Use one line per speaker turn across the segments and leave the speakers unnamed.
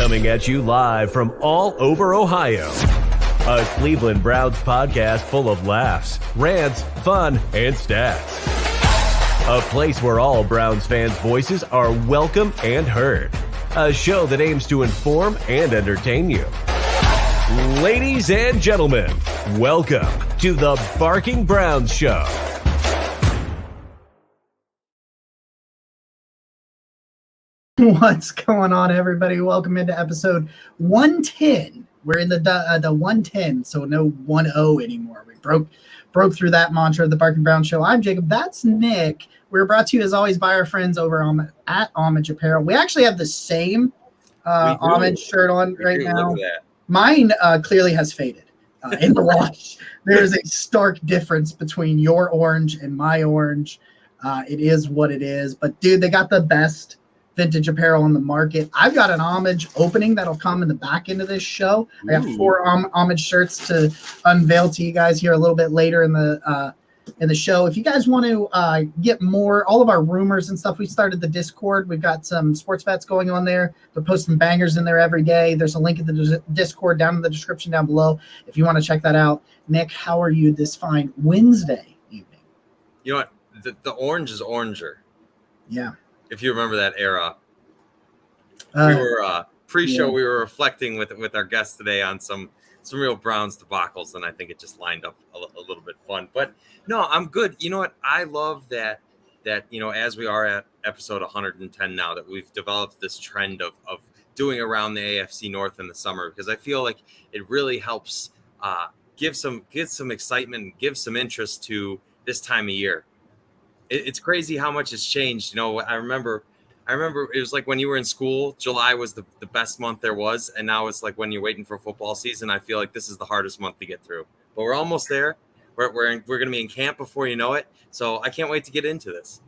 Coming at you live from all over Ohio. A Cleveland Browns podcast full of laughs, rants, fun, and stats. A place where all Browns fans' voices are welcome and heard. A show that aims to inform and entertain you. Ladies and gentlemen, welcome to the Barking Browns Show.
What's going on, everybody? Welcome into episode 110. We're in the 110, so no 1-0 anymore. We broke through that mantra of the Barking Browns Show. I'm Jacob. That's Nick. We're brought to you, as always, by our friends over at Homage Apparel. We actually have the same Homage shirt on right now.
Look at that.
Mine clearly has faded in the wash. There is a stark difference between your orange and my orange. It is what it is. But, dude, they got the best vintage apparel on the market. I've got an Homage opening that'll come in the back end of this show. I got 4 Homage shirts to unveil to you guys here a little bit later in the show. If you guys want to get more, all of our rumors and stuff, we started the Discord. We've got some sports bets going on there. They're posting bangers in there every day. There's a link in the Discord down in the description down below if you want to check that out. Nick, how are you this fine Wednesday evening?
You know what? The orange is oranger.
Yeah.
If you remember that era. We were pre-show. Yeah. We were reflecting with our guests today on some real Browns debacles, and I think it just lined up a little bit fun. But no, I'm good. You know what? I love that as we are at episode 110 now, that we've developed this trend of doing around the AFC North in the summer, because I feel like it really helps give some excitement, give some interest to this time of year. It's crazy how much has changed. I remember it was like when you were in school, July was the best month there was. And now it's like when you're waiting for football season, I feel like this is the hardest month to get through. But we're almost there. We're going to be in camp before you know it. So I can't wait to get into this.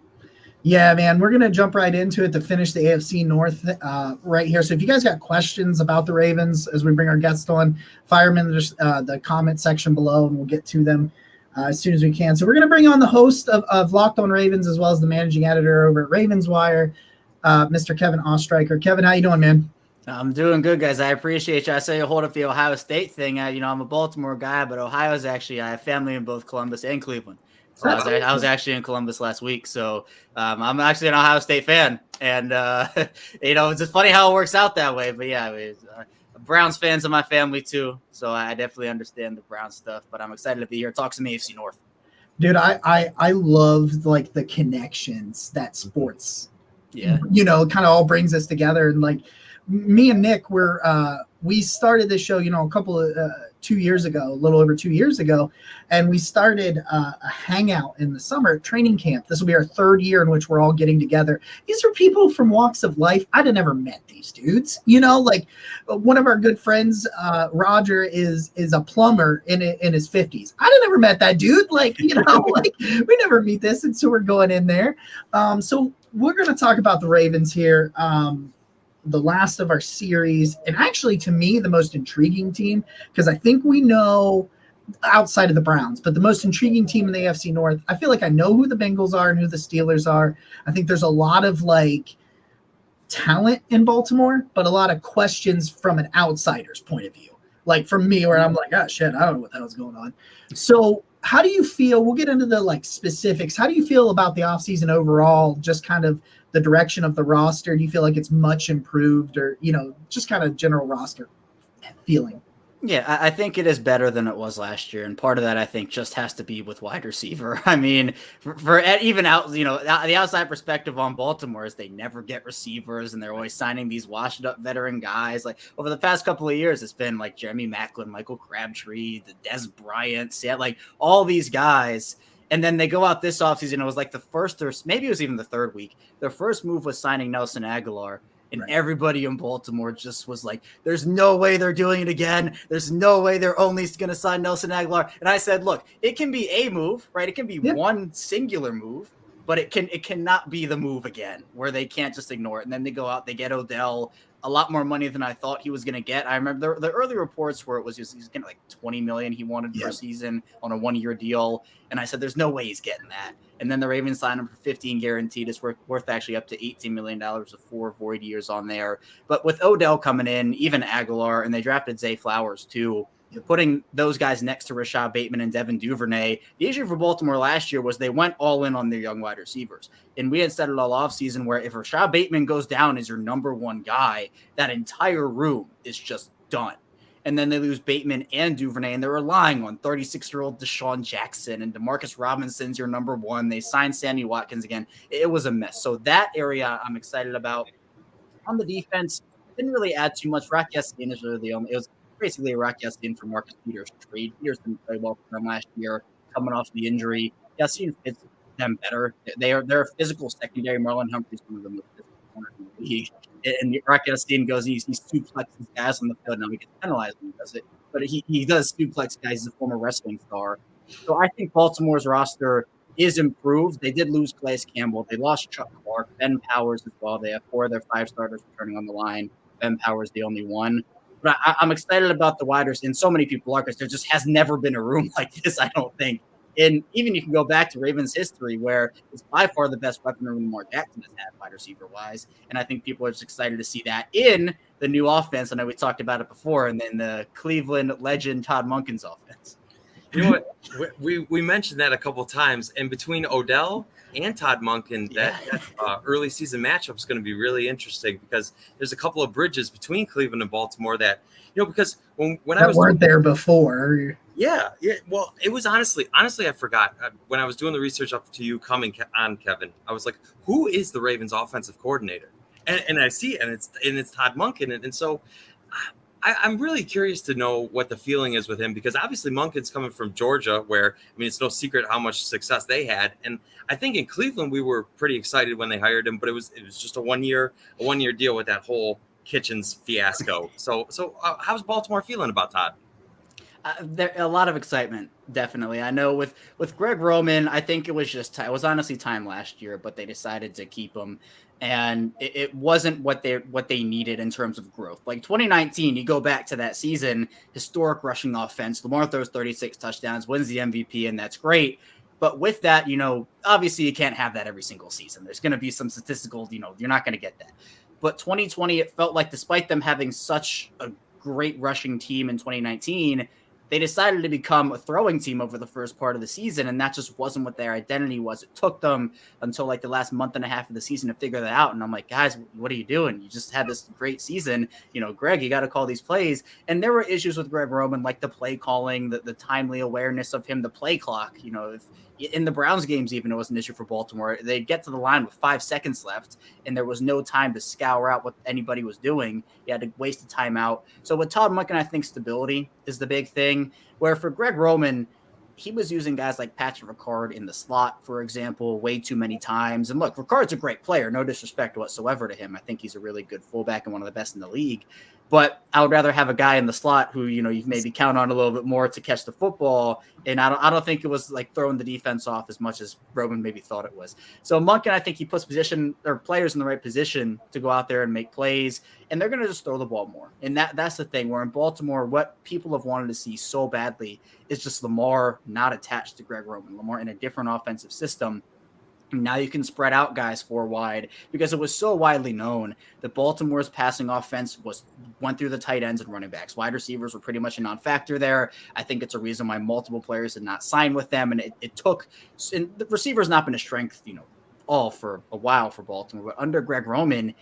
Yeah, man, we're going to jump right into it to finish the AFC North right here. So if you guys got questions about the Ravens as we bring our guests on, fire them in the comment section below, and we'll get to them as soon as we can. So we're going to bring on the host of Locked On Ravens, as well as the managing editor over at Ravens Wire, Mr. Kevin Oestreicher. Kevin, how you doing, man?
I'm doing good, guys. I appreciate you. I saw you hold up the Ohio State thing. I'm a Baltimore guy, but Ohio's actually, I have family in both Columbus and Cleveland. So I was actually in Columbus last week. So I'm actually an Ohio State fan. And, it's just funny how it works out that way. But, yeah, Browns fans in my family, too. So I definitely understand the Browns stuff. But I'm excited to be here. Talk some AFC North.
Dude, I love, like, the connections that sports, kind of all brings us together. And, like, me and Nick we started this show, a little over 2 years ago, and we started a hangout in the summer training camp. This will be our 3rd year in which we're all getting together. These are people from walks of life. I'd have never met these dudes. Like one of our good friends, Roger, is a plumber in his 50s. I'd have never met that dude. Like, like we never meet this, and so we're going in there. So we're going to talk about the Ravens here. The last of our series, and actually to me the most intriguing team, because I think we know outside of the Browns, but the most intriguing team in the AFC North. I feel like I know who the Bengals are and who the Steelers are. I think there's a lot of like talent in Baltimore, but a lot of questions from an outsider's point of view, like from me, where I'm like, oh shit, I don't know what the hell's going on. So how do you feel? We'll get into the like specifics. How do you feel about the offseason overall? Just kind of the direction of the roster. Do you feel like it's much improved, or, just kind of general roster feeling?
Yeah, I think it is better than it was last year. And part of that, I think, just has to be with wide receiver. I mean, for even out, the outside perspective on Baltimore is they never get receivers, and they're always signing these washed up veteran guys. Like over the past couple of years, it's been like Jeremy Maclin, Michael Crabtree, the Des Bryant, like all these guys. And then they go out this offseason. It was like the first, or maybe it was even the 3rd week. Their first move was signing Nelson Aguilar. And everybody in Baltimore just was like, there's no way they're doing it again. There's no way they're only going to sign Nelson Aguilar. And I said, look, it can be a move, right? It can be one singular move, but it cannot be the move again, where they can't just ignore it. And then they go out, they get Odell. a lot more money than I thought he was going to get. I remember the early reports where it was just he's getting like $20 million he wanted per season on a 1-year deal, and I said there's no way he's getting that. And then the Ravens signed him for 15 guaranteed. It's worth actually up to $18 million with 4 void years on there. But with Odell coming in, even Aguilar, and they drafted Zay Flowers too, putting those guys next to Rashad Bateman and Devin Duvernay. The issue for Baltimore last year was they went all in on their young wide receivers. And we had said it all offseason where if Rashad Bateman goes down as your number one guy, that entire room is just done. And then they lose Bateman and Duvernay, and they're relying on 36-year-old Deshaun Jackson, and Demarcus Robinson's your number one. They signed Sammy Watkins again. It was a mess. So that area I'm excited about. On the defense, didn't really add too much. Rock Ya-Sin is really the only – it was basically a Rock Ya-Sin for Marcus Peters trade. Peters didn't play well for them last year, coming off the injury. Ya-Sin fits them better. They're a physical secondary. Marlon Humphrey's one of the most physical corners in the league. And Rock Ya-Sin goes, he suplexes guys on the field. Now he gets penalized when he does it, but he does suplex guys. He's a former wrestling star. So I think Baltimore's roster is improved. They did lose Calais Campbell. They lost Chuck Clark, Ben Powers as well. They have 4 of their 5 starters returning on the line. Ben Powers the only one. But I'm excited about the wide receivers, and so many people are, because there just has never been a room like this, I don't think. And even you can go back to Ravens history, where it's by far the best weapon room Lamar Jackson has had wide receiver wise. And I think people are just excited to see that in the new offense. I know we talked about it before, and then the Cleveland legend Todd Monken's offense.
You know what? We mentioned that a couple of times, and between Odell and Todd Monken, that early season matchup is going to be really interesting, because there's a couple of bridges between Cleveland and Baltimore that, because when I was
weren't there before.
Yeah. Well, it was honestly, I forgot when I was doing the research up to you coming on, Kevin. I was like, who is the Ravens offensive coordinator? And I see, and it's Todd Monken, and so I'm really curious to know what the feeling is with him, because obviously Monken's coming from Georgia, where it's no secret how much success they had, and I think in Cleveland we were pretty excited when they hired him, but it was just a one year deal with that whole Kitchens fiasco. So how's Baltimore feeling about Todd?
There a lot of excitement, definitely. I know with Greg Roman, I think it was honestly time last year, but they decided to keep him, and it wasn't what they needed in terms of growth. Like 2019, you go back to that season, historic rushing offense. Lamar throws 36 touchdowns, wins the MVP, and that's great. But with that, obviously you can't have that every single season. There's going to be some statistical, you're not going to get that. But 2020, it felt like despite them having such a great rushing team in 2019, they decided to become a throwing team over the first part of the season, and that just wasn't what their identity was. It took them until like the last month and a half of the season to figure that out. And I'm like, guys, what are you doing? You just had this great season. Greg, you got to call these plays. And there were issues with Greg Roman, like the play calling, the timely awareness of him, the play clock. If in the Browns games, even, it was an issue for Baltimore. They'd get to the line with 5 seconds left, and there was no time to scour out what anybody was doing. You had to waste a timeout. So with Todd Monken, I think stability is the big thing, where for Greg Roman, he was using guys like Patrick Ricard in the slot, for example, way too many times. And look, Ricard's a great player, no disrespect whatsoever to him. I think he's a really good fullback and one of the best in the league. But I would rather have a guy in the slot who, you maybe count on a little bit more to catch the football. And I don't think it was like throwing the defense off as much as Roman maybe thought it was. So Monken, I think he puts players in the right position to go out there and make plays, and they're going to just throw the ball more. And that's the thing, where in Baltimore, what people have wanted to see so badly is just Lamar not attached to Greg Roman, Lamar in a different offensive system. Now you can spread out guys 4 wide, because it was so widely known that Baltimore's passing offense went through the tight ends and running backs. Wide receivers were pretty much a non-factor there. I think it's a reason why multiple players did not sign with them. And it took, and the receiver's not been a strength, all for a while for Baltimore, but under Greg Roman,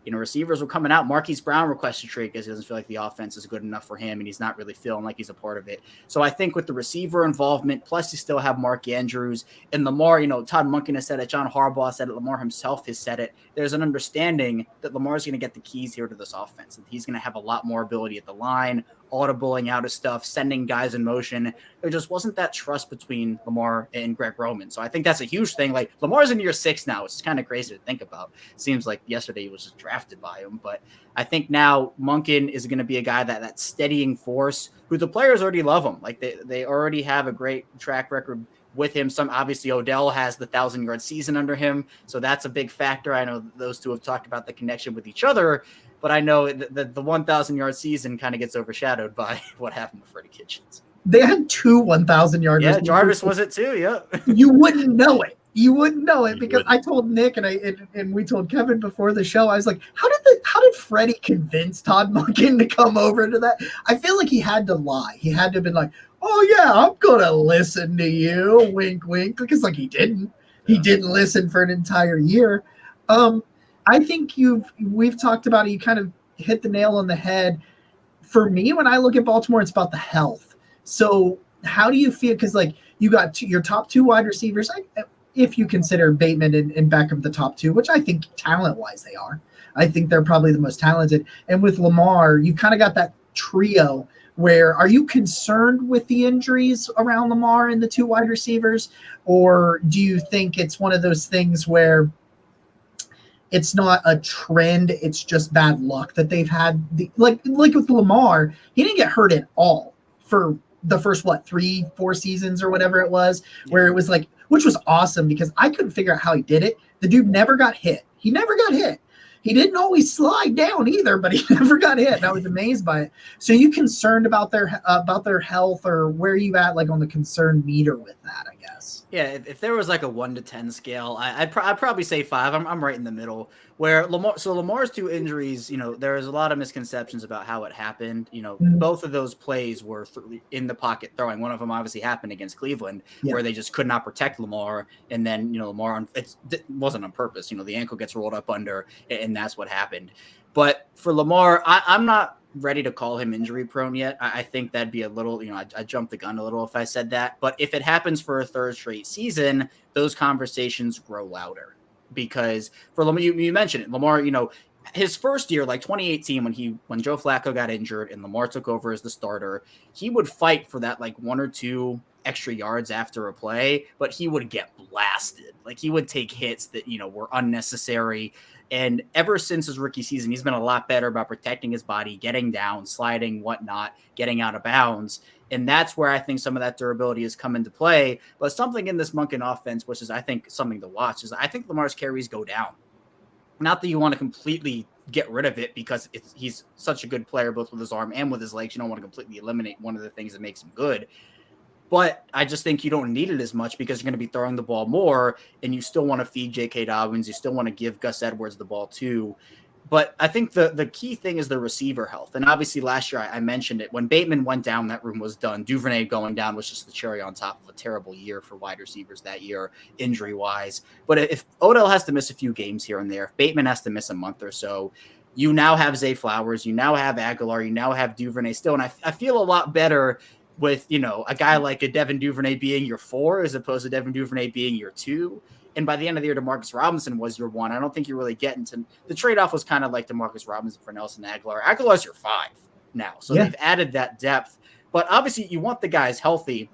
receivers were coming out. Marquise Brown requested trade because he doesn't feel like the offense is good enough for him, and he's not really feeling like he's a part of it. So I think with the receiver involvement, plus you still have Mark Andrews and Lamar, Todd Monken has said it, John Harbaugh said it, Lamar himself has said it. There's an understanding that Lamar's going to get the keys here to this offense, and he's going to have a lot more ability at the line, audibling out of stuff, sending guys in motion. There just wasn't that trust between Lamar and Greg Roman. So I think that's a huge thing. Like, Lamar's in year 6 now, which is kind of crazy to think about. Seems like yesterday he was just drafted by him. But I think now Monken is going to be a guy that steadying force, who the players already love him. Like, they already have a great track record with him. Obviously Odell has the 1,000-yard season under him, so that's a big factor. I know those two have talked about the connection with each other, but I know the 1,000-yard season kind of gets overshadowed by what happened with Freddie Kitchens.
They had 2 1,000-yard.
Yeah, Jarvis was it too. Yeah,
you wouldn't know it. You wouldn't know it because I told Nick and we told Kevin before the show. I was like, how did Freddie convince Todd Monken to come over to that? I feel like he had to lie. He had to have been like, oh yeah, I'm gonna listen to you, wink wink, because like he didn't listen for an entire year. I think we've talked about it. You kind of hit the nail on the head. For me, when I look at Baltimore, it's about the health. So how do you feel? Because like you got your top 2 wide receivers, if you consider Bateman and Beckham the top 2, which I think talent-wise they are. I think they're probably the most talented. And with Lamar, you kind of got that trio where are you concerned with the injuries around Lamar and the 2 wide receivers? Or do you think it's one of those things where it's not a trend, it's just bad luck that they've had? Like with Lamar, he didn't get hurt at all for the first, 3-4 seasons or whatever it was, where it was like, which was awesome because I couldn't figure out how he did it. The dude never got hit. He never got hit. He didn't always slide down either, but he never got hit. And I was amazed by it. So you concerned about their health, or where are you at like on the concern meter with that, I guess?
Yeah, if there was like a 1 to 10 scale, I'd probably say 5. I'm right in the middle. Where Lamar's 2 injuries, there is a lot of misconceptions about how it happened. Both of those plays were in the pocket throwing. One of them obviously happened against Cleveland, where they just could not protect Lamar, and then Lamar it wasn't on purpose. The ankle gets rolled up under, and that's what happened. But for Lamar, I'm not ready to call him injury prone yet. I think that'd be a little, I jumped the gun a little if I said that. But if it happens for a 3rd straight season, those conversations grow louder. Because for Lamar, you mentioned it, Lamar, his first year, like 2018, when Joe Flacco got injured and Lamar took over as the starter, he would fight for that like 1 or 2 extra yards after a play, but he would get blasted. Like he would take hits that, were unnecessary. And ever since his rookie season, he's been a lot better about protecting his body, getting down, sliding, whatnot, getting out of bounds. And that's where I think some of that durability has come into play. But something in this Monken offense, which is, I think, something to watch, is I think Lamar's carries go down. Not that you want to completely get rid of it because he's such a good player, both with his arm and with his legs. You don't want to completely eliminate one of the things that makes him good. But I just think you don't need it as much because you're going to be throwing the ball more, and you still want to feed J.K. Dobbins. You still want to give Gus Edwards the ball too. But I think the key thing is the receiver health. And obviously last year I mentioned it. When Bateman went down, that room was done. Duvernay going down was just the cherry on top of a terrible year for wide receivers that year, injury-wise. But if Odell has to miss a few games here and there, if Bateman has to miss a month or so, you now have Zay Flowers, you now have Aguilar, you now have Duvernay still. And I feel a lot better with, a guy like a Devin Duvernay being your 4 as opposed to Devin Duvernay being your 2. And by the end of the year, DeMarcus Robinson was your 1. I don't think you're really getting to – the trade-off was kind of like DeMarcus Robinson for Nelson Aguilar. Aguilar's your 5 now. So they've added that depth. But obviously you want the guys healthy.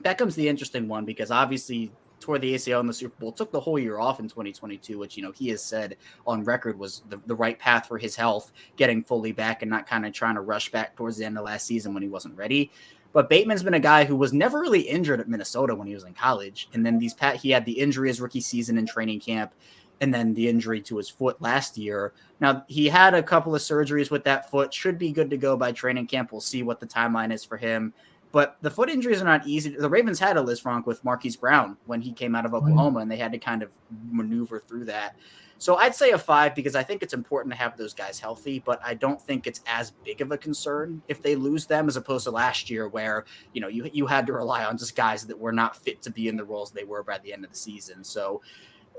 Beckham's the interesting one because obviously tore the ACL in the Super Bowl, took the whole year off in 2022, which, he has said on record was the right path for his health, getting fully back and not kind of trying to rush back towards the end of last season when he wasn't ready. But Bateman's been a guy who was never really injured at Minnesota when he was in college. And then he had the injury his rookie season in training camp, and then the injury to his foot last year. Now, he had a couple of surgeries with that foot, should be good to go by training camp. We'll see what the timeline is for him. But the foot injuries are not easy. The Ravens had a Lisfranc with Marquise Brown when he came out of Oklahoma, and they had to kind of maneuver through that. So I'd say a 5 because I think it's important to have those guys healthy, but I don't think it's as big of a concern if they lose them as opposed to last year where, you had to rely on just guys that were not fit to be in the roles they were by the end of the season. So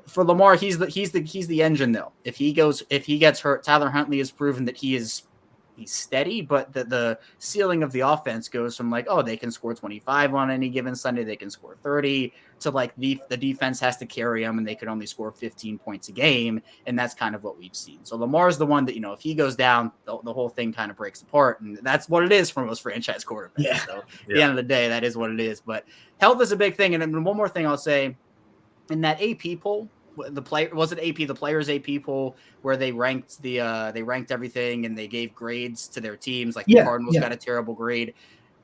for Lamar, he's the engine though. If he gets hurt, Tyler Huntley has proven that he's steady, but the ceiling of the offense goes from like, they can score 25 on any given Sunday, they can score 30, to like the defense has to carry them and they can only score 15 points a game, and that's kind of what we've seen. So Lamar's the one that, if he goes down, the whole thing kind of breaks apart, and that's what it is for most franchise quarterbacks. So at the end of the day, that is what it is. But health is a big thing, and then one more thing I'll say, in that AP poll, the players AP poll where they ranked everything and they gave grades to their teams. Like the Cardinals got a terrible grade.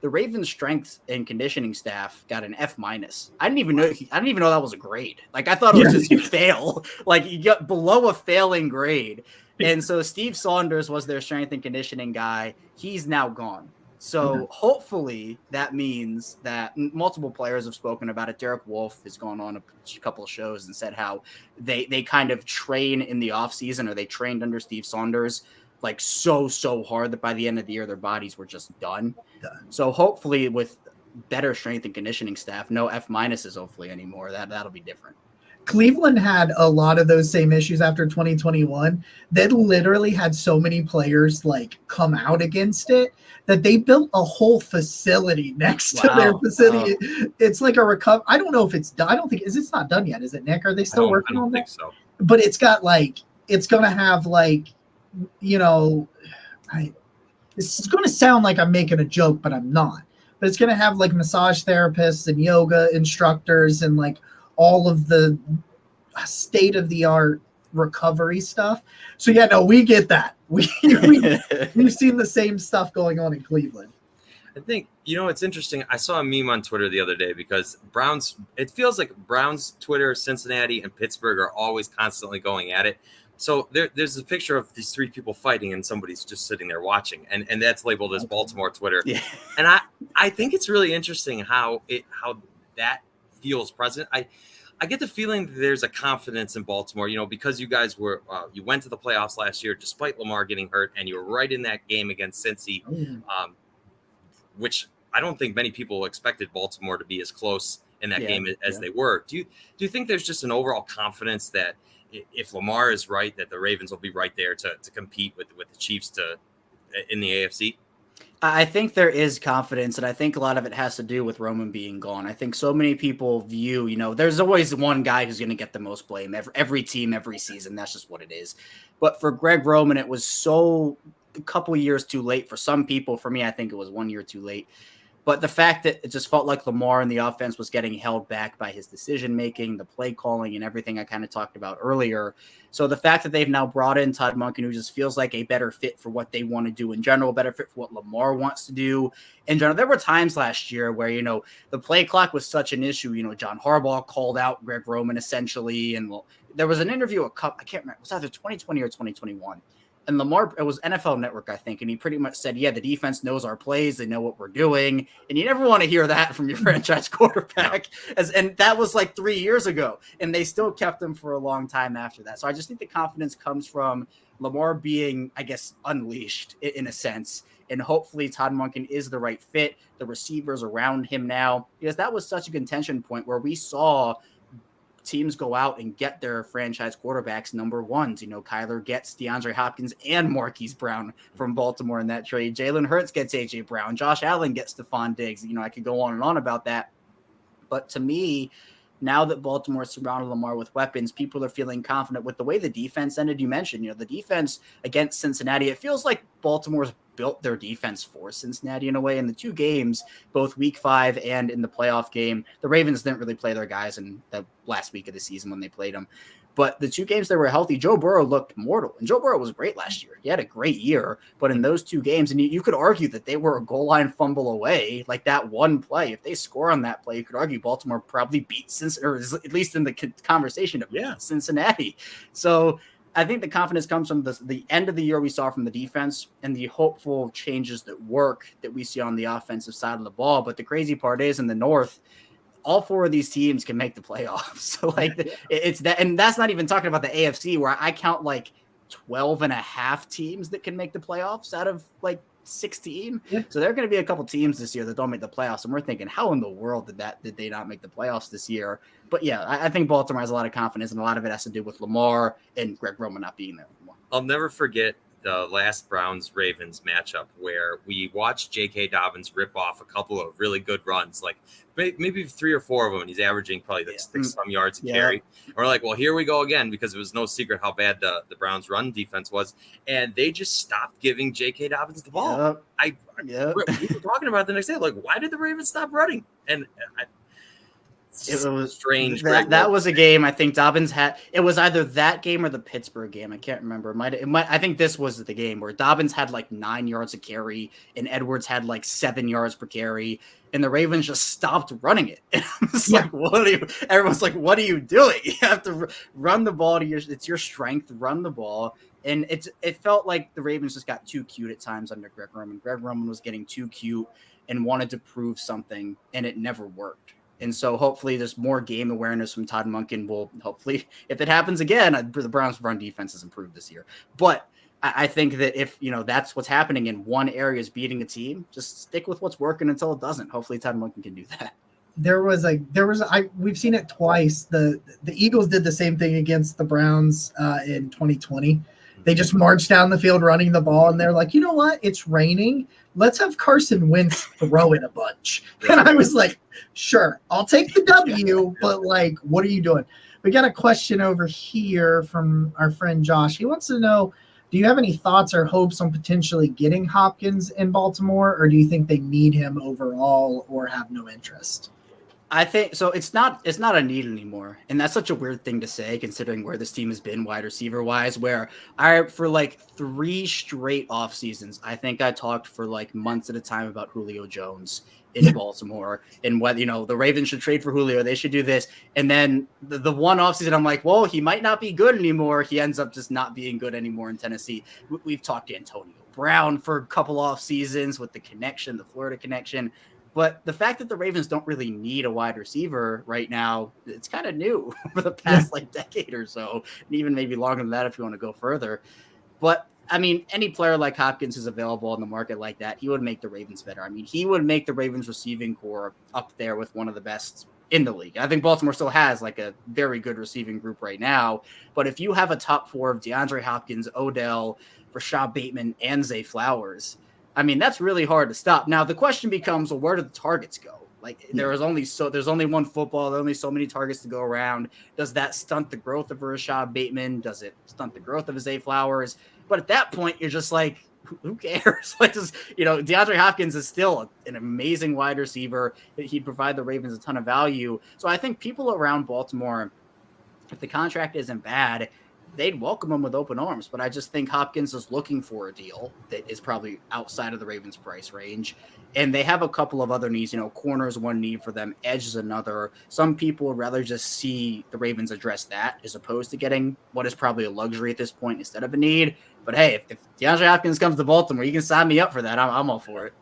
the Ravens strength and conditioning staff got an F-. I didn't even know that was a grade. Like, I thought it was just you fail. Like, you get below a failing grade. And so Steve Saunders was their strength and conditioning guy. He's now gone. So hopefully that means that multiple players have spoken about it. Derek Wolfe has gone on a couple of shows and said how they kind of train in the offseason, or they trained under Steve Saunders like so hard that by the end of the year, their bodies were just done. So hopefully with better strength and conditioning staff, no F-minuses hopefully anymore, that'll be different.
Cleveland had a lot of those same issues after 2021. They literally had so many players like come out against it that they built a whole facility next to their facility. It's like a recovery. I don't know if it's done. I don't think it's not done yet. Is it, Nick? Are they still working on that? I don't think so. But it's got like, it's going to have like, you know, it's going to sound like I'm making a joke, but I'm not. But it's going to have like massage therapists and yoga instructors and like all of the state-of-the-art recovery stuff. So yeah, no, we get that. We've seen the same stuff going on in Cleveland.
I think, you know, it's interesting. I saw a meme on Twitter the other day because it feels like Browns, Twitter, Cincinnati, and Pittsburgh are always constantly going at it. So there's a picture of these three people fighting and somebody's just sitting there watching, and that's labeled as Baltimore Twitter. Yeah. And I think it's really interesting how that feels present. I get the feeling that there's a confidence in Baltimore, you know, because you guys were you went to the playoffs last year despite Lamar getting hurt, and you were right in that game against Cincy, which I don't think many people expected Baltimore to be as close in that game as they were. Do you think there's just an overall confidence that if Lamar is right, that the Ravens will be right there to compete with the Chiefs in the AFC?
I think there is confidence, and I think a lot of it has to do with Roman being gone. I think so many people view, you know, there's always one guy who's going to get the most blame every team, every season. That's just what it is. But for Greg Roman, it was a couple years too late for some people. For me, I think it was 1 year too late. But the fact that it just felt like Lamar and the offense was getting held back by his decision-making, the play calling, and everything I kind of talked about earlier. So the fact that they've now brought in Todd Monken, who just feels like a better fit for what they want to do in general, better fit for what Lamar wants to do in general. There were times last year where, you know, the play clock was such an issue. You know, John Harbaugh called out Greg Roman essentially. And there was an interview, I can't remember, it was either 2020 or 2021. And Lamar, it was NFL Network, I think, and he pretty much said, yeah, the defense knows our plays. They know what we're doing. And you never want to hear that from your franchise quarterback. And that was like 3 years ago. And they still kept him for a long time after that. So I just think the confidence comes from Lamar being, I guess, unleashed in a sense. And hopefully Todd Monken is the right fit, the receivers around him now. Because that was such a contention point where we saw teams go out and get their franchise quarterbacks number ones. You know, Kyler gets DeAndre Hopkins and Marquise Brown from Baltimore in that trade. Jalen Hurts gets A.J. Brown. Josh Allen gets Stephon Diggs. You know, I could go on and on about that. But to me, now that Baltimore surrounded Lamar with weapons, people are feeling confident with the way the defense ended. You mentioned, you know, the defense against Cincinnati, it feels like Baltimore's built their defense for Cincinnati in a way. In the two games, both week 5 and in the playoff game, the Ravens didn't really play their guys in the last week of the season when they played them. But the 2 games that were healthy, Joe Burrow looked mortal. And Joe Burrow was great last year. He had a great year. But in those 2 games, and you could argue that they were a goal line fumble away, like that one play. If they score on that play, you could argue Baltimore probably beat Cincinnati, or at least in the conversation of Cincinnati. So I think the confidence comes from the end of the year we saw from the defense and the hopeful changes that work that we see on the offensive side of the ball. But the crazy part is in the North, all 4 of these teams can make the playoffs. So like it's that, and that's not even talking about the AFC where I count like 12 and a half teams that can make the playoffs out of like 16. Yeah. So there are going to be a couple teams this year that don't make the playoffs. And we're thinking, how in the world did they not make the playoffs this year? But yeah, I think Baltimore has a lot of confidence, and a lot of it has to do with Lamar and Greg Roman not being there anymore.
I'll never forget the last Browns-Ravens matchup where we watched J.K. Dobbins rip off a couple of really good runs, like maybe 3 or 4 of them, and he's averaging probably 6-some yards a carry. And we're like, well, here we go again, because it was no secret how bad the Browns' run defense was, and they just stopped giving J.K. Dobbins the ball. We were talking about it the next day, like, why did the Ravens stop running? And
It was
strange.
That was a game. I think Dobbins had. It was either that game or the Pittsburgh game. I can't remember. It might. I think this was the game where Dobbins had like 9 yards a carry and Edwards had like 7 yards per carry, and the Ravens just stopped running it. It's like, what are you? Everyone's like, what are you doing? You have to run the ball it's your strength. Run the ball. And it felt like the Ravens just got too cute at times under Greg Roman. Greg Roman was getting too cute and wanted to prove something, and it never worked. And so hopefully there's more game awareness from Todd Monken. Will hopefully, if it happens again, the Browns' run defense has improved this year. But I think that if that's what's happening in one area is beating a team, just stick with what's working until it doesn't. Hopefully Todd Monken can do that. We've seen it twice. The Eagles did the same thing against the Browns in 2020. They just marched down the field running the ball, and they're like, you know what? It's raining. Let's have Carson Wentz throw it a bunch. And I was like, sure, I'll take the W, but like, what are you doing? We got a question over here from our friend Josh. He wants to know, do you have any thoughts or hopes on potentially getting Hopkins in Baltimore, or do you think they need him overall or have no interest? I think so. It's not a need anymore. And that's such a weird thing to say considering where this team has been wide receiver wise, where for like 3 straight off seasons, I think I talked for like months at a time about Julio Jones in Baltimore and whether, the Ravens should trade for Julio. They should do this. And then the one off season, I'm like, well, he might not be good anymore. He ends up just not being good anymore in Tennessee. We've talked to Antonio Brown for a couple off seasons with the connection, the Florida connection. But the fact that the Ravens don't really need a wide receiver right now, it's kind of new for the past decade or so, and even maybe longer than that if you want to go further. But I mean, any player like Hopkins is available on the market like that, he would make the Ravens better. I mean, he would make the Ravens receiving core up there with one of the best in the league. I think Baltimore still has like a very good receiving group right now. But if you have a top 4 of DeAndre Hopkins, Odell, Rashad Bateman, and Zay Flowers, I mean, that's really hard to stop. Now, the question becomes, well, where do the targets go? Like, there's only one football. There's only so many targets to go around. Does that stunt the growth of Rashad Bateman? Does it stunt the growth of Zay Flowers? But at that point, you're just like, who cares? Like, DeAndre Hopkins is still an amazing wide receiver. He'd provide the Ravens a ton of value. So I think people around Baltimore, if the contract isn't bad, they'd welcome him with open arms. But I just think Hopkins is looking for a deal that is probably outside of the Ravens price range. And they have a couple of other needs, corner is one need for them. Edge is another. Some people would rather just see the Ravens address that as opposed to getting what is probably a luxury at this point instead of a need. But hey, if DeAndre Hopkins comes to Baltimore, you can sign me up for that. I'm all for it.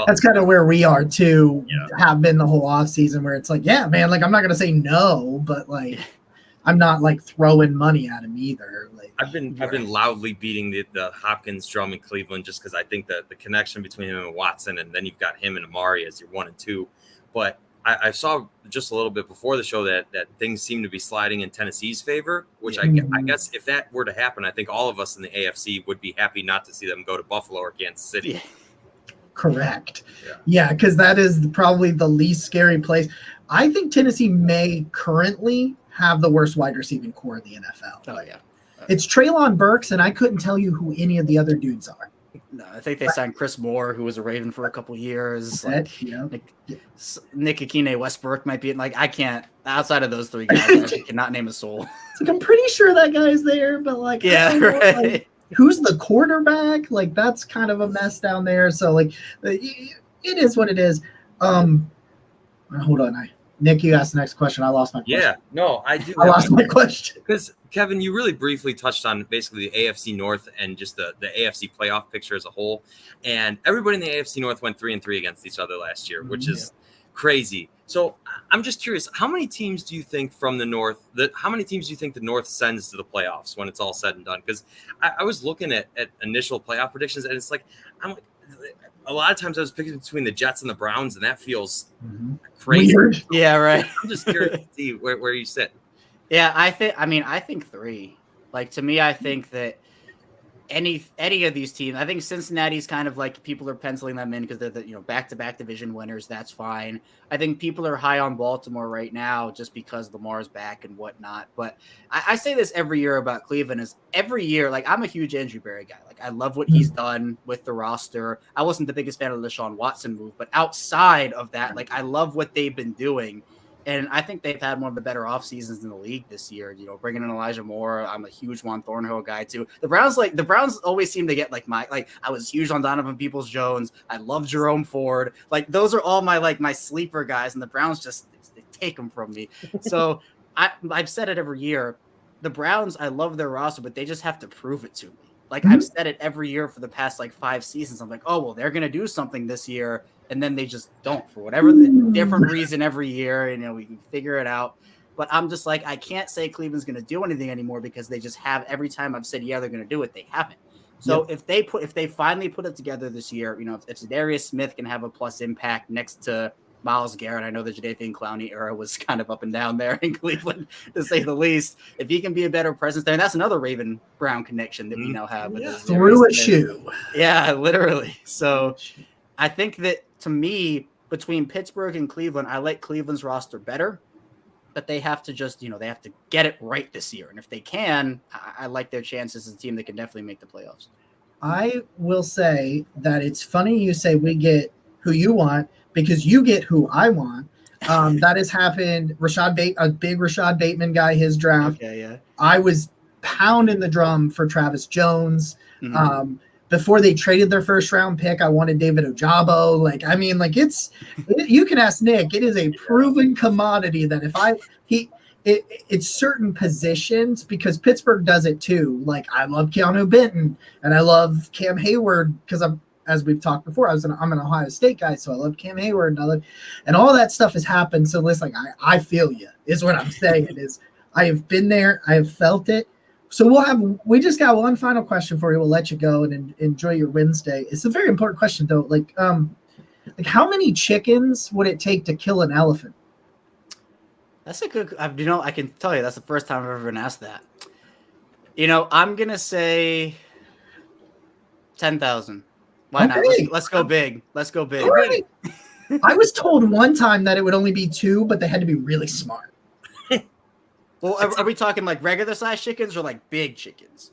That's kind of where we are too. Have been the whole offseason where it's like, yeah, man, like I'm not going to say no, but like, I'm not like throwing money at him either. Like
I've been loudly beating the Hopkins drum in Cleveland just because I think that the connection between him and Watson, and then you've got him and Amari as your 1 and 2. But I saw just a little bit before the show that things seem to be sliding in Tennessee's favor, which I guess if that were to happen, I think all of us in the AFC would be happy not to see them go to Buffalo or Kansas City.
Yeah. Correct. Yeah, because that is probably the least scary place. I think Tennessee may currently have the worst wide receiving core in the NFL.
Oh, yeah.
It's Treylon Burks, and I couldn't tell you who any of the other dudes are.
No, I think they signed Chris Moore, who was a Raven for a couple years. Nick Akine Westbrook might be I can't, outside of those 3 guys, I cannot name a soul.
It's like, I'm pretty sure that guy's there, but right. Who's the quarterback? Like, that's kind of a mess down there. So, like, it is what it is. Hold on. Nick, you asked the next question. I lost my question.
Yeah, no, I do.
I lost my question.
Because, Kevin, you really briefly touched on basically the AFC North and just the AFC playoff picture as a whole. And everybody in the AFC North went 3-3 against each other last year, which is crazy. So I'm just curious, how many teams do you think from the North, how many teams do you think the North sends to the playoffs when it's all said and done? Because I was looking at initial playoff predictions, and it's like, a lot of times I was picking between the Jets and the Browns, and that feels crazy. Weird.
Yeah, right.
I'm just curious to see where you sit. Yeah,
I think 3. Like, to me, I think that any of these teams, I think Cincinnati's kind of like people are penciling them in because they're the back-to-back division winners. That's fine. I think people are high on Baltimore right now just because Lamar's back and whatnot. But I say this every year about Cleveland is every year, like I'm a huge Andrew Berry guy. Like I love what he's done with the roster. I wasn't the biggest fan of the Deshaun Watson move, but outside of that, like I love what they've been doing. And I think they've had one of the better off seasons in the league this year. Bringing in Elijah Moore. I'm a huge Juan Thornhill guy too. The Browns always seem to get I was huge on Donovan Peoples-Jones. I love Jerome Ford. Those are all my sleeper guys, and the Browns just they take them from me. So I've said it every year. The Browns, I love their roster, but they just have to prove it to me. I've said it every year for the past 5 seasons. I'm like, oh, well, they're going to do something this year. And then they just don't for whatever different reason every year. We can figure it out. But I'm just I can't say Cleveland's going to do anything anymore because they just have every time I've said, yeah, they're going to do it. They haven't. So if they finally put it together this year, if Darius Smith can have a plus impact next to Myles Garrett. I know the Jadeveon Clowney era was kind of up and down there in Cleveland, to say the least. If he can be a better presence there, and that's another Raven-Brown connection that we now have.
Through a shoe.
Yeah, literally. So I think that, to me, between Pittsburgh and Cleveland, I like Cleveland's roster better, but they have to just, they have to get it right this year. And if they can, I like their chances as a team that can definitely make the playoffs.
I will say that it's funny you say we get who you want, because you get who I want. That has happened. A big Rashad Bateman guy, his draft.
Okay, yeah.
I was pounding the drum for Travis Jones. Before they traded their first round pick, I wanted David Ojabo. You can ask Nick. It is a proven commodity that it's certain positions, because Pittsburgh does it too. I love Keanu Benton and I love Cam Hayward because as we've talked before, I'm an Ohio State guy, so I love Cam Hayward and all that stuff has happened. So listen, I feel you is what I'm saying. I have been there, I have felt it. So we just got one final question for you. We'll let you go and enjoy your Wednesday. It's a very important question though. How many chickens would it take to kill an elephant?
That's a good. I can tell you that's the first time I've ever been asked that. I'm gonna say 10,000. Why not? Let's go big. Let's go big.
Right. I was told one time that it would only be 2, but they had to be really smart.
Well, are we talking regular size chickens or big chickens?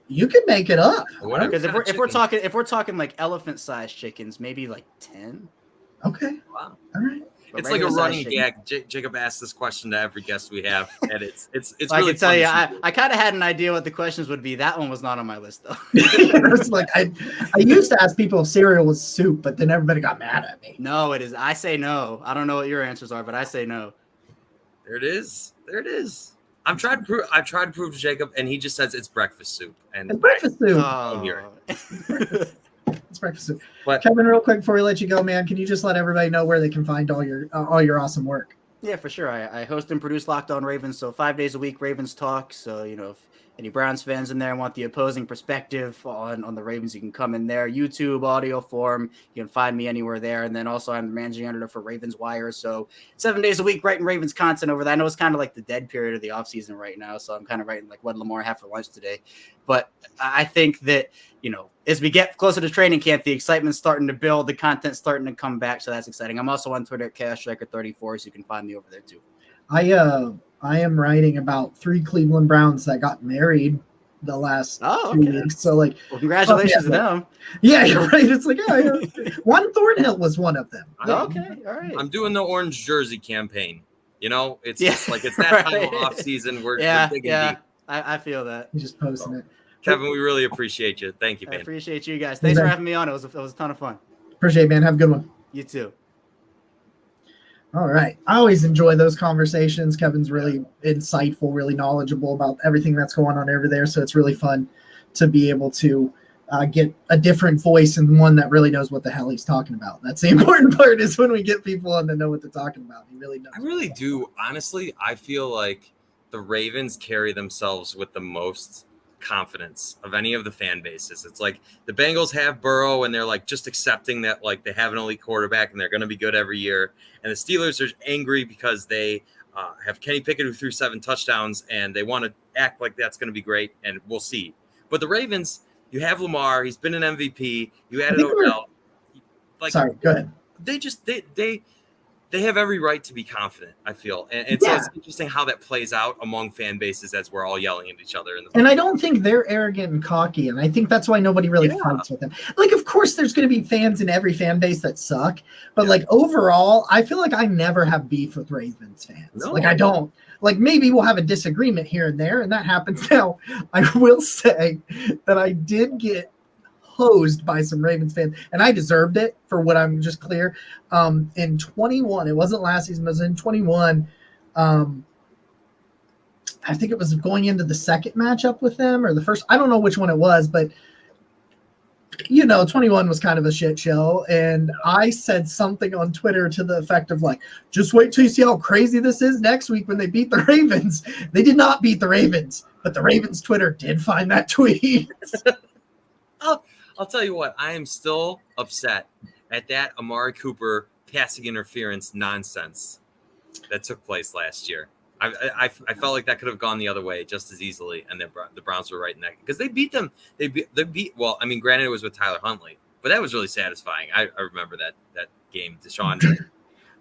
You can make it up.
Because if we're talking elephant sized chickens, maybe 10.
Okay.
Wow.
All right.
But it's like a running gag. Jacob asks this question to every guest we have, and it's
I
really.
can tell you, I kind of had an idea what the questions would be. That one was not on my list though.
I used to ask people if cereal was soup, but then everybody got mad at me.
No, it is. I say no. I don't know what your answers are, but I say no.
There it is. I tried to prove to Jacob, and he just says it's breakfast soup. And
it's breakfast soup.
Oh.
It's breakfast soup.
But
Kevin, real quick before we let you go, man, can you just let everybody know where they can find all your awesome work?
Yeah, for sure. I host and produce Locked On Ravens, so 5 days a week, Ravens Talk. So, if any Browns fans in there want the opposing perspective on the Ravens, you can come in there. YouTube, audio form. You can find me anywhere there. And then also I'm the managing editor for Ravens Wire. So 7 days a week writing Ravens content over there. I know it's kind of the dead period of the offseason right now. So I'm kind of writing what Lamar had for lunch today. But I think that, as we get closer to training camp, the excitement's starting to build. The content's starting to come back. So that's exciting. I'm also on Twitter at ChaosStriker34, so you can find me over there too.
I am writing about 3 Cleveland Browns that got married the last 2 weeks. So
well, congratulations to them.
Yeah, you're right. It's Juan Thornhill was one of them.
Okay, all right.
I'm doing the orange jersey campaign. It's just it's that time of off season. We're digging deep.
I feel that.
You're just posting it.
Kevin, we really appreciate you. Thank you, man.
I appreciate you guys. Thanks for having me on. It was a ton of fun.
Appreciate it, man. Have a good one.
You too.
All right. I always enjoy those conversations. Kevin's really insightful, really knowledgeable about everything that's going on over there. So it's really fun to be able to get a different voice and one that really knows what the hell he's talking about. That's the important part, is when we get people on that know what they're talking about. He really knows.
I really do. Honestly, I feel like the Ravens carry themselves with the most confidence of any of the fan bases. It's the Bengals have Burrow, and they're just accepting that they have an elite quarterback and they're going to be good every year. And the Steelers are angry because they have Kenny Pickett, who threw 7 touchdowns, and they want to act like that's going to be great, and we'll see. But the Ravens, you have Lamar. He's been an MVP. You added Odell.
Sorry, go ahead.
They they have every right to be confident, I feel. And so it's interesting how that plays out among fan bases as we're all yelling at each other.
And I don't think they're arrogant and cocky. And I think that's why nobody really fights with them. Like, of course, there's going to be fans in every fan base that suck. But, like, overall, I feel like I never have beef with Ravens fans. No. Like, I don't. Like, maybe we'll have a disagreement here and there, and that happens now. I will say that I did get hosed by some Ravens fans, and I deserved it, for what I'm just clear. In 21, it wasn't last season, it was in 21. I think it was going into the second matchup with them, or the first. I don't know which one it was, but 21 was kind of a shit show. And I said something on Twitter to the effect of, like, just wait till you see how crazy this is next week when they beat the Ravens. They did not beat the Ravens, but the Ravens Twitter did find that tweet.
I'll tell you what, I am still upset at that Amari Cooper passing interference nonsense that took place last year. I felt like that could have gone the other way just as easily, and the Browns were right in that, because they beat them. They beat. Well, I mean, granted, it was with Tyler Huntley, but that was really satisfying. I remember that game. Deshaun.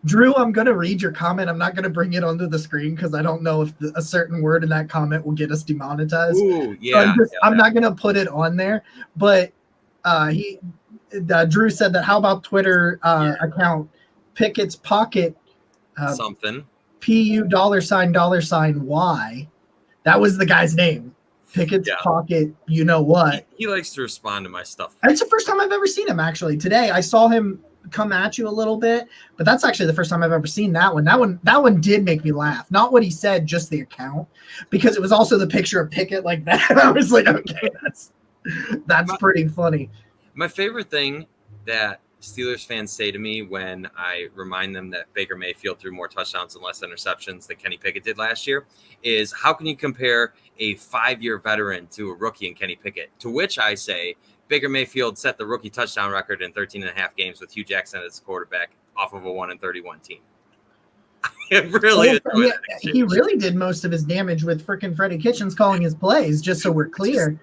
Drew, I'm going to read your comment. I'm not going to bring it onto the screen because I don't know if a certain word in that comment will get us demonetized.
Ooh, yeah.
So I'm not going to put it on there, but. Drew said that, how about Twitter account Pickett's Pocket
something
PU $$Y. That was the guy's name. Pickett's Pocket, you know what?
He likes to respond to my stuff.
It's the first time I've ever seen him, actually. Today I saw him come at you a little bit, but that's actually the first time I've ever seen that one. That one did make me laugh. Not what he said, just the account, because it was also the picture of Pickett like that. I was like, okay, that's pretty funny.
My favorite thing that Steelers fans say to me when I remind them that Baker Mayfield threw more touchdowns and less interceptions than Kenny Pickett did last year is, how can you compare a 5-year veteran to a rookie in Kenny Pickett? To which I say, Baker Mayfield set the rookie touchdown record in 13 and a half games with Hugh Jackson as quarterback off of a 1-31 team. He
really did most of his damage with frickin' Freddie Kitchens calling his plays, just so we're clear.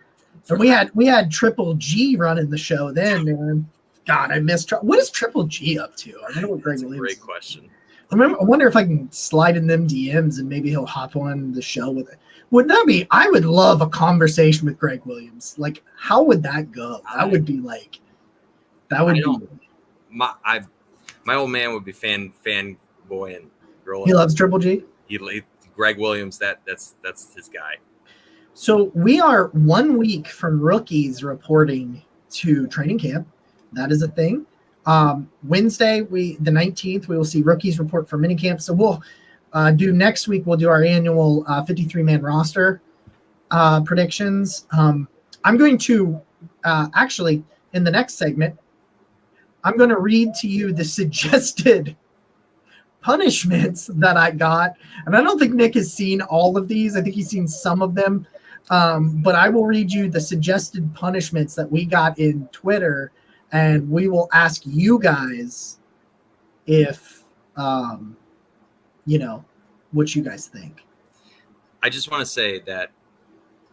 And we had Triple G running the show then, man. God, I missed. What is Triple G up to? I wonder what Greg Williams.
Great question.
I wonder if I can slide in them DMs and maybe he'll hop on the show with it. Would that be? I would love a conversation with Greg Williams. Like, how would that go? That would be like. That would be.
My old man would be fan boy and girl.
He loves Triple G.
Greg Williams. That's his guy.
So we are 1 week from rookies reporting to training camp. That is a thing. Wednesday, the 19th, we will see rookies report for minicamp. So we'll do next week. We'll do our annual 53-man roster predictions. I'm going to actually, in the next segment, I'm going to read to you the suggested punishments that I got. And I don't think Nick has seen all of these. I think he's seen some of them. But I will read you the suggested punishments that we got in Twitter, and we will ask you guys if, what you guys think.
I just want to say that,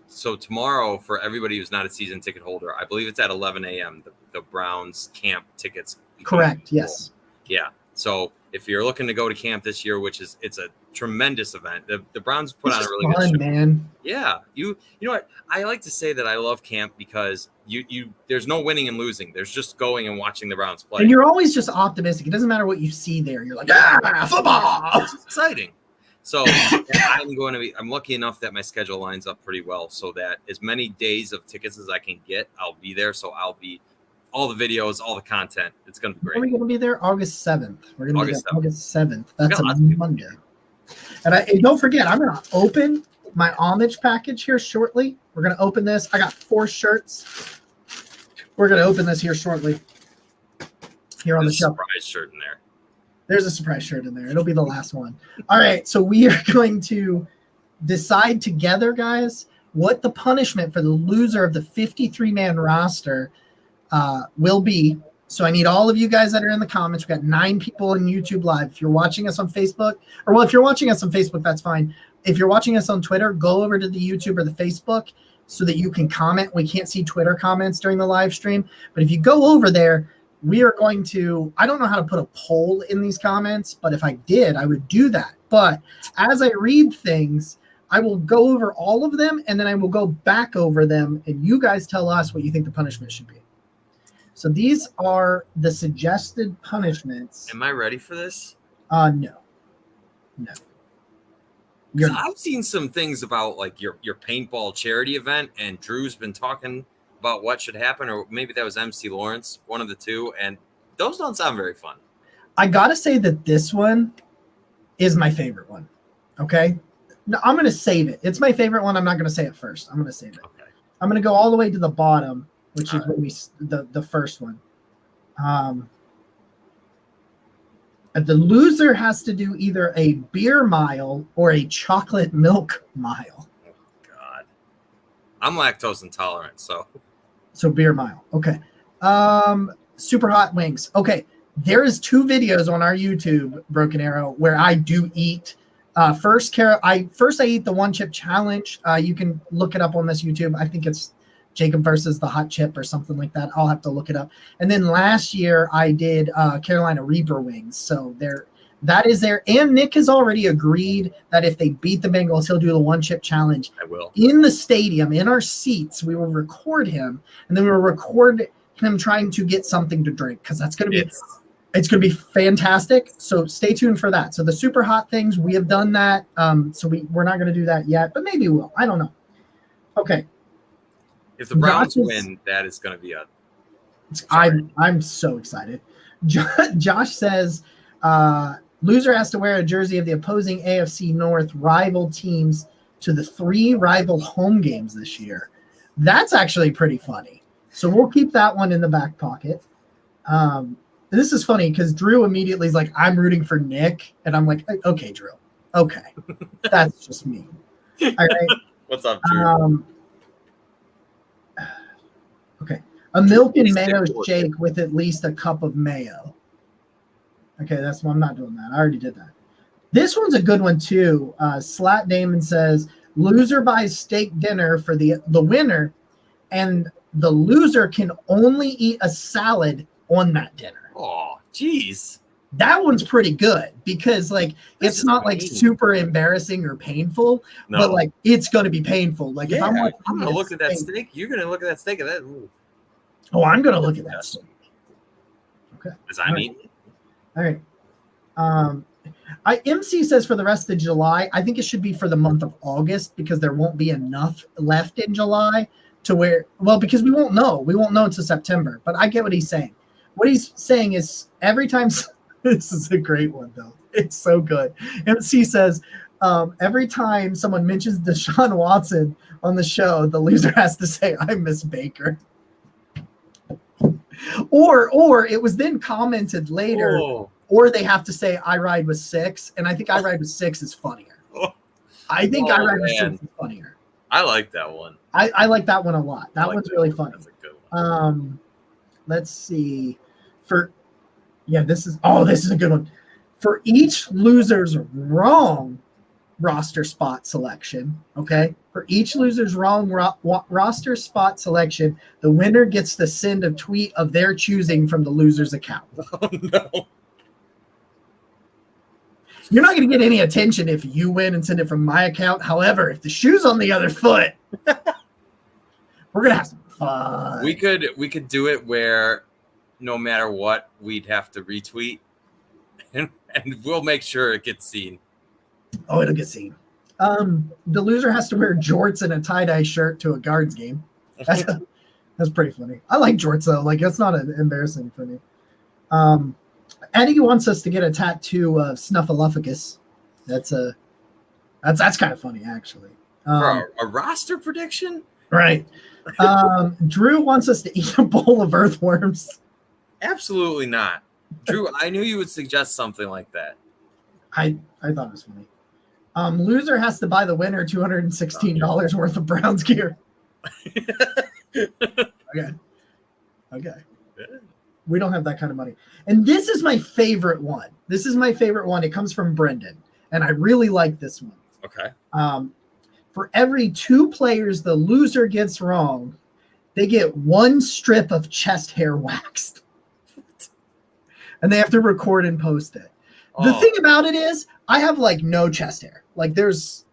so tomorrow, for everybody who's not a season ticket holder, I believe it's at 11 a.m., the Browns camp tickets.
Correct, yes.
Yeah, so if you're looking to go to camp this year, it's a tremendous event. The Browns put on a really good show. Man. Yeah, you know what? I like to say that I love camp because you there's no winning and losing. There's just going and watching the Browns play.
And you're always just optimistic. It doesn't matter what you see there. You're like, football.
It's exciting. So I'm lucky enough that my schedule lines up pretty well, so that as many days of tickets as I can get, I'll be there. So I'll be all the videos, all the content. It's going to be great.
Are we going to be there August 7th? We're going to be there August 7th. That's a Monday. And don't forget, I'm going to open my homage package here shortly. We're going to open this. I got 4 shirts. We're going to open this here shortly. Here on the shelf.
Surprise shirt in there.
There's a surprise shirt in there. It'll be the last one. All right, so we are going to decide together, guys, what the punishment for the loser of the 53-man roster will be. So I need all of you guys that are in the comments. We've got 9 people on YouTube Live. If you're watching us on Facebook, if you're watching us on Facebook, that's fine. If you're watching us on Twitter, go over to the YouTube or the Facebook so that you can comment. We can't see Twitter comments during the live stream. But if you go over there, we are going to, I don't know how to put a poll in these comments, but if I did, I would do that. But as I read things, I will go over all of them, and then I will go back over them, and you guys tell us what you think the punishment should be. So these are the suggested punishments.
Am I ready for this?
No.
I've seen some things about like your paintball charity event, and Drew's been talking about what should happen, or maybe that was MC Lawrence, one of the two, and those don't sound very fun.
I gotta say that this one is my favorite one. Okay, no, I'm gonna save it. It's my favorite one. I'm not gonna say it first. I'm gonna save it.
Okay.
I'm gonna go all the way to the bottom, which is when the first one. The loser has to do either a beer mile or a chocolate milk mile.
Oh, God. I'm lactose intolerant, so
beer mile. Okay. Super hot wings. Okay. There is 2 videos on our YouTube, Broken Arrow, where I do eat. First I eat the 1 chip challenge. You can look it up on this YouTube. I think it's Jacob versus the hot chip or something like that. I'll have to look it up. And then last year I did Carolina Reaper wings. So that is there. And Nick has already agreed that if they beat the Bengals, he'll do the 1 chip challenge.
I will. In
the stadium, in our seats, we will record him, and then we will record him trying to get something to drink, because that's going to be it's going to be fantastic. So stay tuned for that. So the super hot things, we have done that. So we're not going to do that yet, but maybe we'll. I don't know. Okay.
If the Browns win, that is going to be
I'm so excited. Josh says loser has to wear a jersey of the opposing AFC North rival teams to the 3 rival home games this year. That's actually pretty funny. So we'll keep that one in the back pocket. This is funny because Drew immediately is like, I'm rooting for Nick. And I'm like, okay, Drew. Okay. That's just me. All right.
What's up, Drew?
Okay. A milk and mayo shake with at least a cup of mayo. Okay, that's why I'm not doing that. I already did that. This one's a good one too. Slat Damon says loser buys steak dinner for the winner, and the loser can only eat a salad on that dinner.
Oh, geez.
That one's pretty good because it's not like super embarrassing or painful, but like it's going to be painful. Like if I'm going
to look at that steak, you're going to look at that steak and that. Ooh.
Oh, I'm going to look at that steak. Okay.
As I mean.
All right. MC says for the rest of July, I think it should be for the month of August because there won't be enough left in July to where, because we won't know. We won't know until September, but I get what he's saying. What he's saying is every time, this is a great one though. It's so good. MC says every time someone mentions Deshaun Watson on the show, the loser has to say, I miss Baker. Or it was then commented later, or they have to say I ride with 6, and I think I ride with 6 is funnier. I think I ride with 6 is funnier.
I like that one.
I like that one a lot. That one's really funny.
That's a good one.
Let's see. This is a good one. For each loser's wrong roster spot selection, okay? For each loser's wrong roster spot selection, the winner gets to send a tweet of their choosing from the loser's account.
Oh, no.
You're not going to get any attention if you win and send it from my account. However, if the shoe's on the other foot, we're going to have some fun.
We could do it where no matter what, we'd have to retweet, and we'll make sure it gets seen.
Oh, it'll get seen. The loser has to wear jorts and a tie-dye shirt to a Guards game. That's pretty funny. I like jorts though. Like that's not embarrassing for me. Eddie wants us to get a tattoo of Snuffleupagus. That's kind of funny actually.
For a roster prediction,
right? Drew wants us to eat a bowl of earthworms.
Absolutely not, Drew. I knew you would suggest something like that.
I thought it was funny. Loser has to buy the winner $216 worth of Browns gear. Okay. We don't have that kind of money. And this is my favorite one. It comes from Brendan, and I really like this one.
Okay.
For every 2 players the loser gets wrong, they get 1 strip of chest hair waxed. and they have to record and post it. The thing about it is, I have like no chest hair. Like there's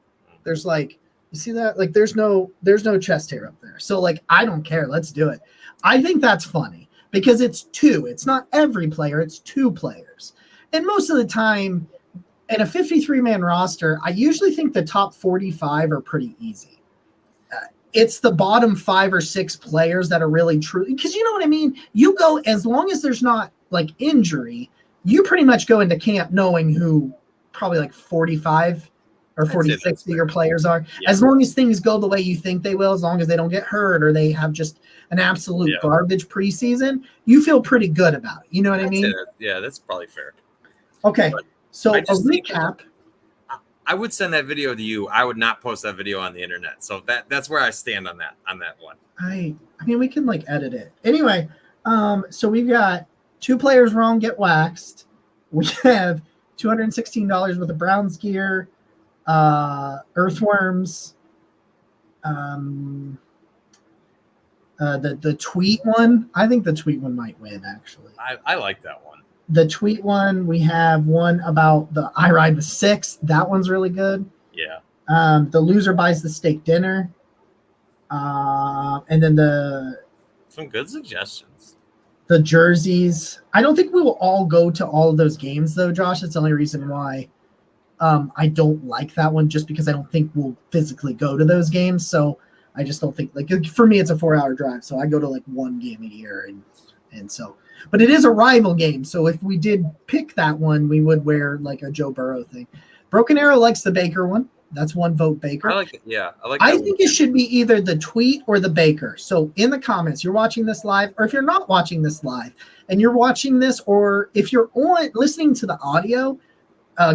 like, you see that? Like there's no chest hair up there. So like I don't care. Let's do it. I think that's funny because it's two. It's not every player. It's two players. And most of the time, in a 53-man roster, I usually think the top 45 are pretty easy. It's the bottom 5 or 6 players that are really true. Because you know what I mean? You go, as long as there's not like injury, you pretty much go into camp knowing who probably like 45 or 46 of your players are. Yeah. As long as things go the way you think they will, as long as they don't get hurt or they have just an absolute garbage preseason, you feel pretty good about it. You know what I mean?
Yeah, that's probably fair.
Okay, so a recap.
I would send that video to you. I would not post that video on the internet. So that's where I stand on that one. I
mean, we can like edit it. Anyway, so we've got 2 players wrong get waxed. We have $216 worth of Browns gear, earthworms, the tweet one. I think the tweet one might win, actually.
I like that one.
The tweet one, we have one about the I Ride the Six. That one's really good.
Yeah.
The loser buys the steak dinner. And then
some good suggestions.
The jerseys. I don't think we will all go to all of those games, though, Josh. That's the only reason why I don't like that one, just because I don't think we'll physically go to those games. So I just don't think, like, for me, it's a 4-hour drive. So I go to like one game a year. And so, but it is a rival game. So if we did pick that one, we would wear like a Joe Burrow thing. Broken Arrow likes the Baker one. That's one vote, Baker.
I like it. Yeah,
I think it should be either the tweet or the Baker. So in the comments, you're watching this live, or if you're not watching this live and you're watching this, or if you're listening to the audio,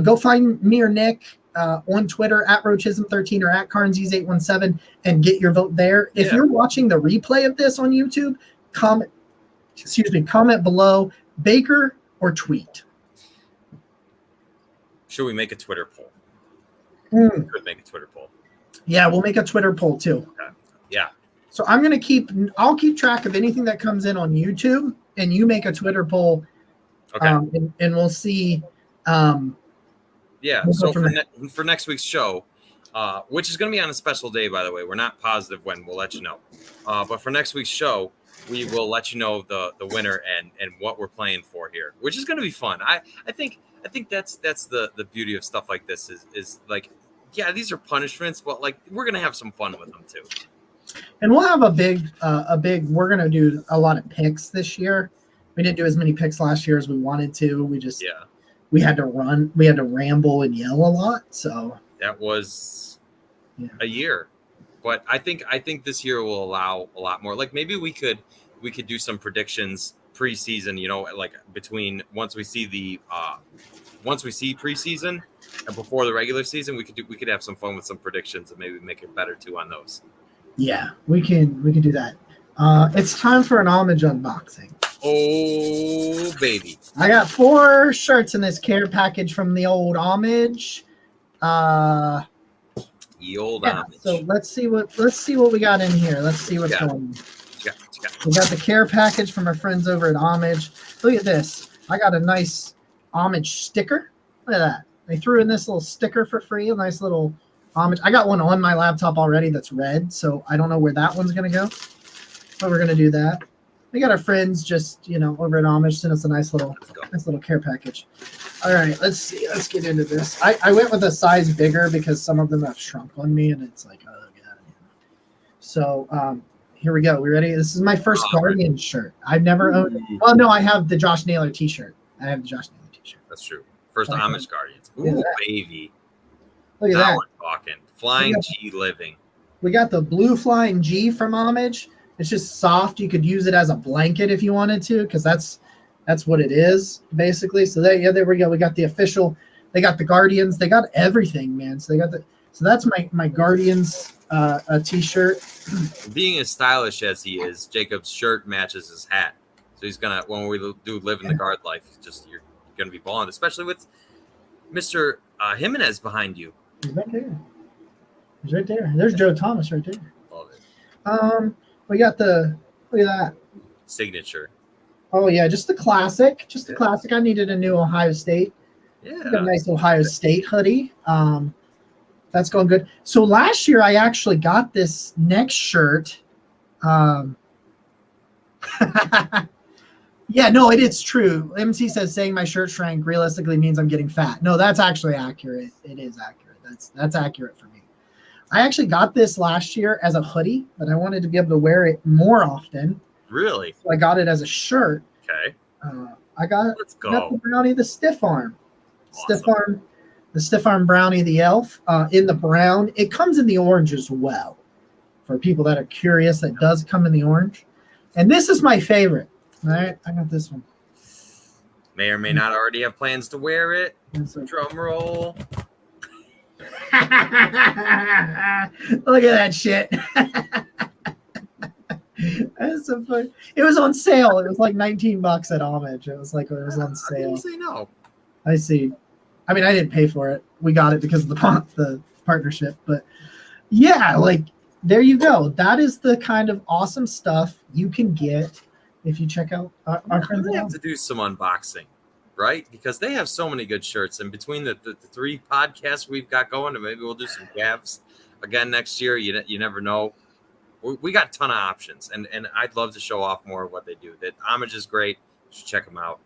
go find me or Nick on Twitter at Roachism13 or at Carnsies817 and get your vote there. If you're watching the replay of this on YouTube, comment below Baker or tweet.
Should we make a Twitter poll? Could make a Twitter poll.
Yeah, we'll make a Twitter poll too.
Okay. Yeah.
So I'll keep track of anything that comes in on YouTube, and you make a Twitter poll.
Okay.
And we'll see.
So for next week's show, which is going to be on a special day, by the way, we're not positive when. We'll let you know. But for next week's show, we will let you know the winner and what we're playing for here, which is going to be fun. I think that's the beauty of stuff like this is like, yeah, these are punishments, but like we're gonna have some fun with them too.
And we'll have a big. We're gonna do a lot of picks this year. We didn't do as many picks last year as we wanted to. We had to run. We had to ramble and yell a lot. So
that was a year, but I think this year will allow a lot more. Like maybe we could do some predictions preseason, like between once we see preseason and before the regular season, we could have some fun with some predictions and maybe make it better too on those. Yeah,
we can do that. It's time for an homage unboxing.
Oh baby,
I got 4 shirts in this care package from the old homage.
Homage.
So let's see what we got in here. Let's see what's going on. We got the care package from our friends over at Homage. Look at this. I got a nice Homage sticker. Look at that. They threw in this little sticker for free. A nice little Homage. I got one on my laptop already that's red, so I don't know where that one's going to go. But we're going to do that. We got our friends just, over at Homage sent us a nice little care package. All right, let's see. Let's get into this. I went with a size bigger because some of them have shrunk on me, and it's like, oh, God. So, here we go. We ready? This is my first Guardian shirt. I've never owned. Well, no, I have the Josh Naylor T-shirt.
That's true. First Homage Guardians. Ooh, baby.
Look at that.
We're talking. Flying G living.
We got the blue Flying G from Homage. It's just soft. You could use it as a blanket if you wanted to, because that's what it is, basically. So there we go. We got the official. They got the Guardians. They got everything, man. So that's my Guardians a T-shirt.
Being as stylish as he is, Jacob's shirt matches his hat. So he's gonna, when we do live in the guard life, you're gonna be balling, especially with Mr. Jimenez behind you.
He's right there. He's right there. There's Joe Thomas right there.
Love it.
We got look at that
signature.
Oh yeah, just the classic. Just the classic. I needed a new Ohio State.
Yeah.
Got a nice Ohio State hoodie. That's going good. So last year I actually got this next shirt. Yeah, no, it's true. MC says saying my shirt shrank realistically means I'm getting fat. No, that's actually accurate. It is accurate. That's accurate for me. I actually got this last year as a hoodie, but I wanted to be able to wear it more often.
Really?
So I got it as a shirt.
Okay.
I got the brownie, the stiff arm.
Awesome.
The stiff arm brownie, the elf, in the brown. It comes in the orange as well. For people that are curious, that does come in the orange. And this is my favorite. All right, I got this one.
May or may not already have plans to wear it. Drum roll.
Look at that shit. That's so funny. It was on sale. It was like $19 at Homage. It was on sale.
I didn't say no.
I see. I mean, I didn't pay for it. We got it because of the partnership. But yeah, like there you go. That is the kind of awesome stuff you can get if you check out our friends.
We have to do some unboxing, right? Because they have so many good shirts. And between the 3 podcasts we've got going, and maybe we'll do some Cavs again next year. You never know. We got a ton of options, and I'd love to show off more of what they do. That Homage is great. You should check them out.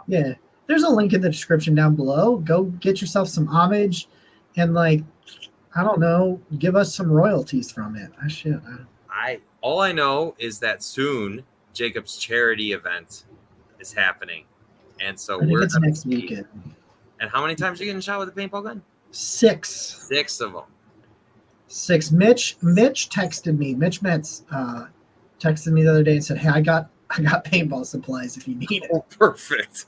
Yeah, there's a link in the description down below. Go get yourself some Homage, and like, I don't know, give us some royalties from it.
All I know is that soon Jacob's charity event is happening, and so
it's next weekend.
And how many times are you getting shot with a paintball gun?
6.
6 of them.
6. Mitch texted me. Mitch Metz texted me the other day and said, "Hey, I got paintball supplies if you need it."
Oh, perfect.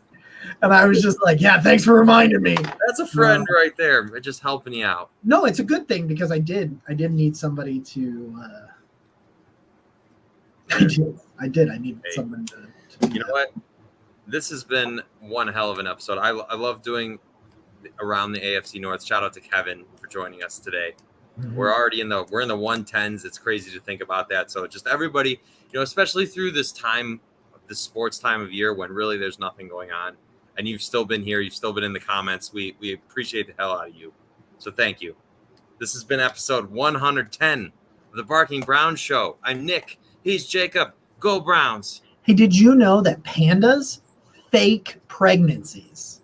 And I was just like, "Yeah, thanks for reminding me."
That's a friend right there, just helping you out.
No, it's a good thing because I did need somebody to. I did. I needed someone to.
You know what? This has been one hell of an episode. I love doing around the AFC North. Shout out to Kevin for joining us today. Mm-hmm. We're in the 110s. It's crazy to think about that. So just everybody, especially through this time, this sports time of year when really there's nothing going on, and you've still been here, you've still been in the comments. We appreciate the hell out of you. So thank you. This has been episode 110 of the Barking Browns Show. I'm Nick. He's Jacob. Go Browns.
Hey, did you know that pandas fake pregnancies?